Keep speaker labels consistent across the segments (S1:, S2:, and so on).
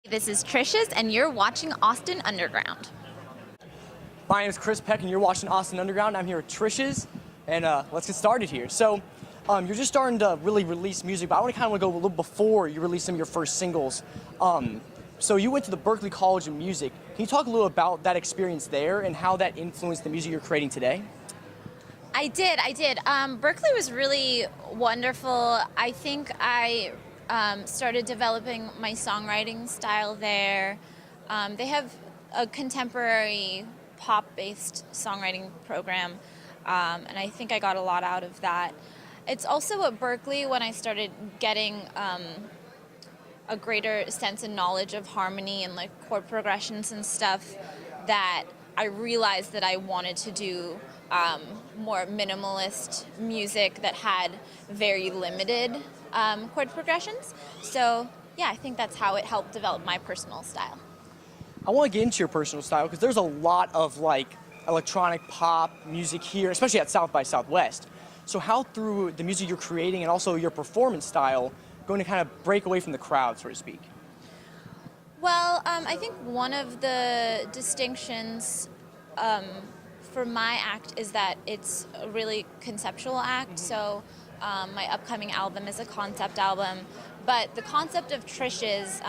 S1: This is TRISHES, and you're watching Austin Underground.
S2: My name is Chris Peck, and you're watching Austin Underground. I'm here with TRISHES, and let's get started here. So, you're just starting to really release music, but I want to kind of go a little before you release some of your first singles. So you went to the Berklee College of Music. Can you talk a little about that experience there and how that influenced the music you're creating today?
S1: I did. Berklee was really wonderful. I think I started developing my songwriting style there. They have a contemporary pop-based songwriting program, and I think I got a lot out of that. It's also at Berklee when I started getting a greater sense and knowledge of harmony and like chord progressions and stuff that I realized that I wanted to do more minimalist music that had very limited chord progressions. So yeah, I think that's how it helped develop my personal style.
S2: I want to get into your personal style because there's a lot of like electronic pop music here, especially at South by Southwest. So how through the music you're creating and also your performance style going to kind of break away from the crowd, so to speak?
S1: Well, I think one of the distinctions for my act is that it's a really conceptual act. So my upcoming album is a concept album, but the concept of TRISHES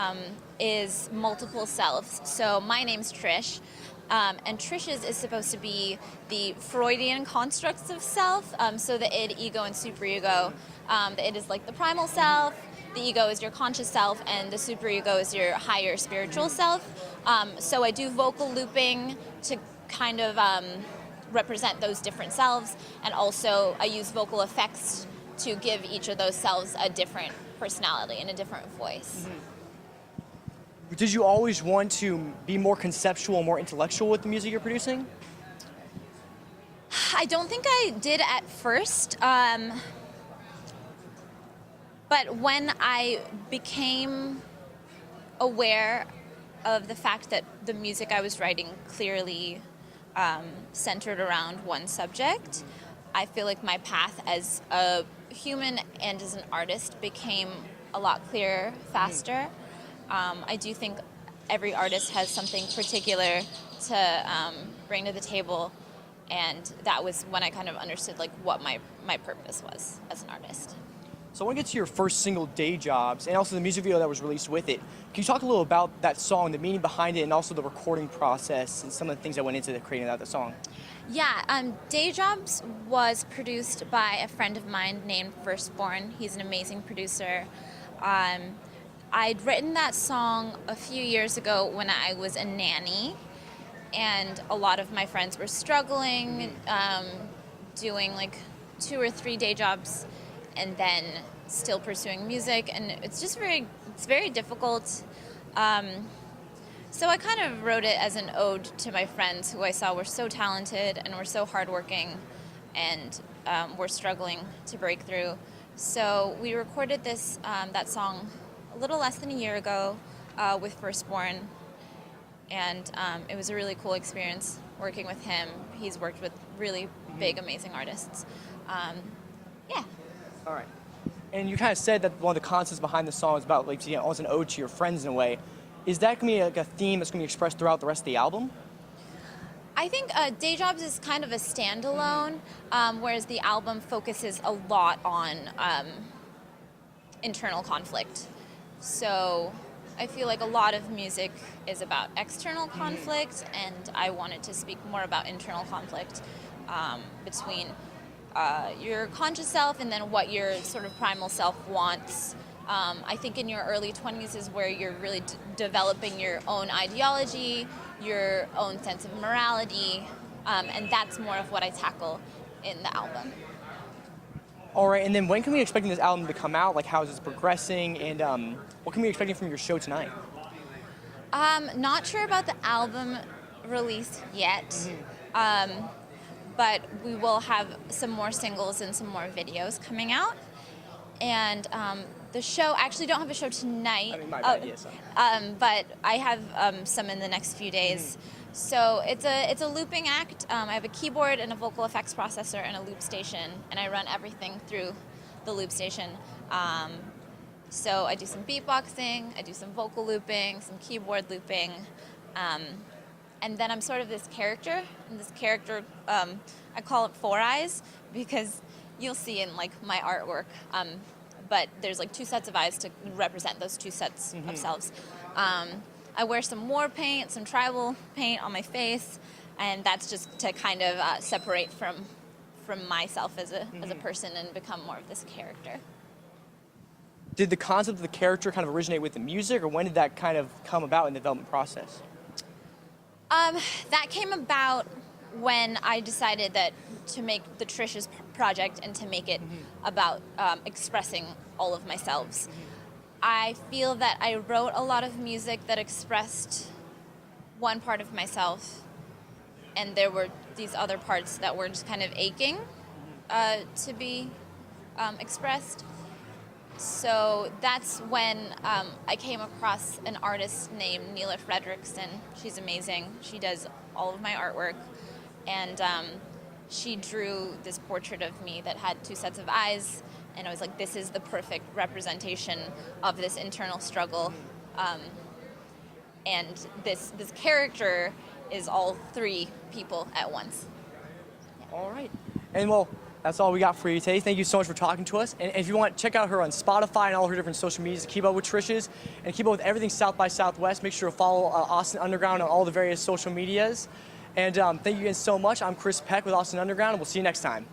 S1: is multiple selves. So my name's Trish, and TRISHES is supposed to be the Freudian constructs of self. So the id, ego, and superego. The id is like the primal self, the ego is your conscious self, and the superego is your higher spiritual self. So I do vocal looping to kind of represent those different selves, and also I use vocal effects to give each of those selves a different personality and a different voice.
S2: Mm-hmm. Did you always want to be more conceptual, more intellectual with the music you're producing?
S1: I don't think I did at first, but when I became aware of the fact that the music I was writing clearly centered around one subject, I feel like my path as a human and as an artist became a lot clearer, faster. I do think every artist has something particular to bring to the table, and that was when I kind of understood like what my purpose was as an artist.
S2: So I want to get to your first single, Day Jobs, and also the music video that was released with it. Can you talk a little about that song, the meaning behind it, and also the recording process and some of the things that went into the creating that song?
S1: Yeah, Day Jobs was produced by a friend of mine named Firstborn. He's an amazing producer. I'd written that song a few years ago when I was a nanny, and a lot of my friends were struggling, doing like 2 or 3 day jobs and then still pursuing music, and it's just very difficult. So I kind of wrote it as an ode to my friends who I saw were so talented and were so hardworking and were struggling to break through. So we recorded that song a little less than a year ago with Firstborn, and it was a really cool experience working with him. He's worked with really big, amazing artists. Yeah.
S2: All right. And you kind of said that one of the concepts behind the song is about like, you know, almost an ode to your friends in a way. Is that going to be like a theme that's going to be expressed throughout the rest of the album?
S1: I think Day Jobs is kind of a standalone, whereas the album focuses a lot on internal conflict. So I feel like a lot of music is about external conflict, and I wanted to speak more about internal conflict between your conscious self and then what your sort of primal self wants. I think in your early 20s is where you're really developing your own ideology, your own sense of morality, and that's more of what I tackle in the album.
S2: All right, and then when can we be expecting this album to come out? Like, how is this progressing, and what can we be expecting from your show tonight?
S1: Not sure about the album release yet, but we will have some more singles and some more videos coming out. And the show, I actually don't have a show tonight,
S2: I mean, my bad, yes.
S1: but I have some in the next few days. So it's a looping act. I have a keyboard and a vocal effects processor and a loop station, and I run everything through the loop station. So I do some beatboxing, I do some vocal looping, some keyboard looping, and then I'm sort of this character. And this character, I call it Four Eyes because you'll see in like my artwork. But there's like two sets of eyes to represent those two sets of selves. I wear some war paint, some tribal paint on my face, and that's just to kind of separate from myself as a person and become more of this character.
S2: Did the concept of the character kind of originate with the music, or when did that kind of come about in the development process?
S1: That came about when I decided that to make the TRISHES project and to make it about expressing all of myself. I feel that I wrote a lot of music that expressed one part of myself, and there were these other parts that were just kind of aching to be expressed. So that's when I came across an artist named Neela Fredrickson. She's amazing. She does all of my artwork. And she drew this portrait of me that had two sets of eyes. And I was like, this is the perfect representation of this internal struggle. And this character is all three people at once.
S2: Yeah. All right. And well, that's all we got for you today. Thank you so much for talking to us. And if you want, check out her on Spotify and all her different social medias to keep up with TRISHES and keep up with everything South by Southwest. Make sure to follow Austin Underground on all the various social medias. And thank you again so much. I'm Chris Peck with Austin Underground, and we'll see you next time.